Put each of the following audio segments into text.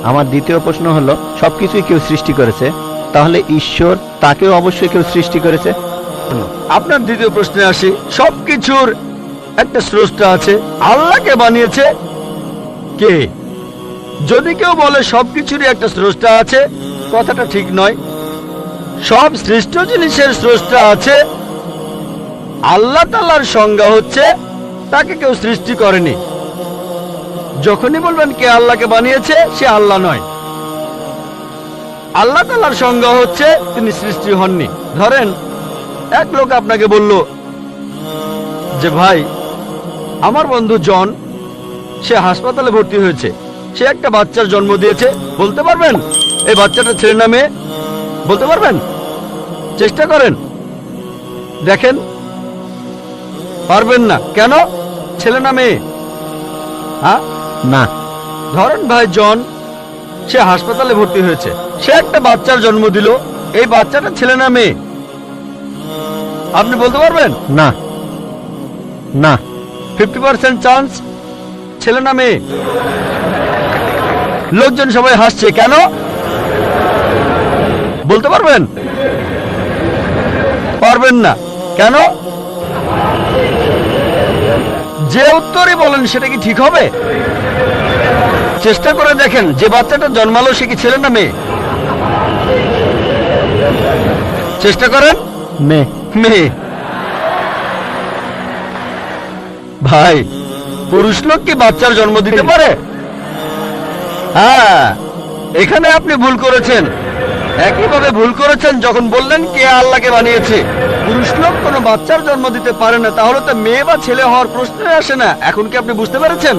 আমার দ্বিতীয় প্রশ্ন হলো, সবকিছুই কেউ সৃষ্টি করেছে, তাহলে ঈশ্বর তাকেও অবশ্যই কেউ সৃষ্টি করেছে। আপনার দ্বিতীয় প্রশ্নে আসি, সবকিছুর একটা স্রষ্টা আছে, আল্লাহকে বানিয়েছে কে? যদি কেউ বলে সবকিছুরই একটা স্রষ্টা আছে, কথাটা ঠিক নয়। সব সৃষ্ট জিনিসের স্রষ্টা আছে, আল্লাহ তাআলার সংজ্ঞা হচ্ছে তাকে কেউ সৃষ্টি করেনি। যখনই বলবেন কে আল্লাহকে বানিয়েছে, সে আল্লাহ নয়। আল্লাহ তাআলার সংজ্ঞা হচ্ছে তিনি সৃষ্টি হননি। ধরেন এক লোক আপনাকে বলল যে ভাই, আমার বন্ধু জন, সে হাসপাতালে ভর্তি হয়েছে, সে একটা বাচ্চার জন্ম দিয়েছে। বলতে পারবেন এই বাচ্চাটা ছেলে না মেয়ে? বলতে পারবেন? চেষ্টা করেন, দেখেন। পারবেন না কেন? ছেলে না মেয়ে? হ্যাঁ না। ধরেন ভাই জন, সে হাসপাতালে ভর্তি হয়েছে, সে একটা বাচ্চার জন্ম দিল, এই বাচ্চাটা ছেলে না মেয়ে? আপনি বলতে পারবেন? না না। 50% চান্স ছেলে না মেয়ে। লোকজন সবাই হাসছে কেন? বলতে পারবেন? পারবেন না কেন? যে উত্তরই বলেন সেটা কি ঠিক হবে? চেষ্টা করে দেখেন, যে বাচ্চাটা জন্মালো সে কি ছেলে না মেয়ে? চেষ্টা করেন। মেয়ে। মেয়ে। ভাই, পুরুষ লোক কি বাচ্চার জন্ম দিতে পারে? হ্যাঁ, এখানে আপনি ভুল করেছেন। একইভাবে ভুল করেছেন যখন বললেন কে আল্লাহকে বানিয়েছে। পুরুষ লোক কোনো বাচ্চার জন্ম দিতে পারে না, তাহলে তো মেয়ে বা ছেলে হওয়ার প্রশ্নই আসে না। এখন কি আপনি বুঝতে পেরেছেন?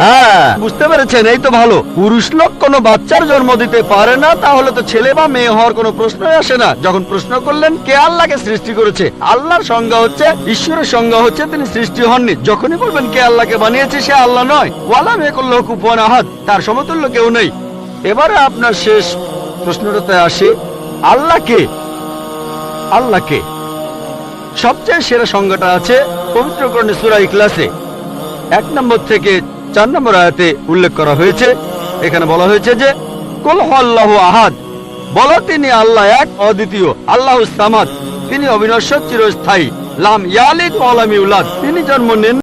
হ্যাঁ, বুঝতে পেরেছেন, এই তো ভালো। পুরুষ লোক কোনো বাচ্চার জন্ম দিতে পারে না, তাহলে তো ছেলে বা মেয়ে হওয়ার কোনো প্রশ্নই আসে না। যখন প্রশ্ন করলেন কে আল্লাহকে সৃষ্টি করেছে, আল্লাহর সংজ্ঞা হচ্ছে, ঈশ্বরের সংজ্ঞা হচ্ছে তিনি সৃষ্টি হননি। যখনই বলবেন কে আল্লাহকে বানিয়েছে, সে আল্লাহ নয়। ওয়ালাম ইয়াকুল লাহু কুফুয়ান আহাদ, তার সমতুল্য কেউ নেই। এবারে আপনার শেষ প্রশ্নটাতে আসি, আল্লাহ কে? আল্লাহ কে? সবচেয়ে সেরা সংজ্ঞাটা আছে পবিত্র কোরআনে সূরা ইখলাসে 1 নম্বর থেকে 4 নম্বর আয়াতে উল্লেখ করা হয়েছে। এখানে বলা হয়েছে যে কুল হুয়াল্লাহু আহাদ, বলো তিনি আল্লাহ এক, অদ্বিতীয়। আল্লাহুস সামাদ, তিনি অবিনশ্বর, চিরস্থায়ী। লাম ইয়ালিদ ওয়া লাম ইউলাদ, তিনি জন্ম নেন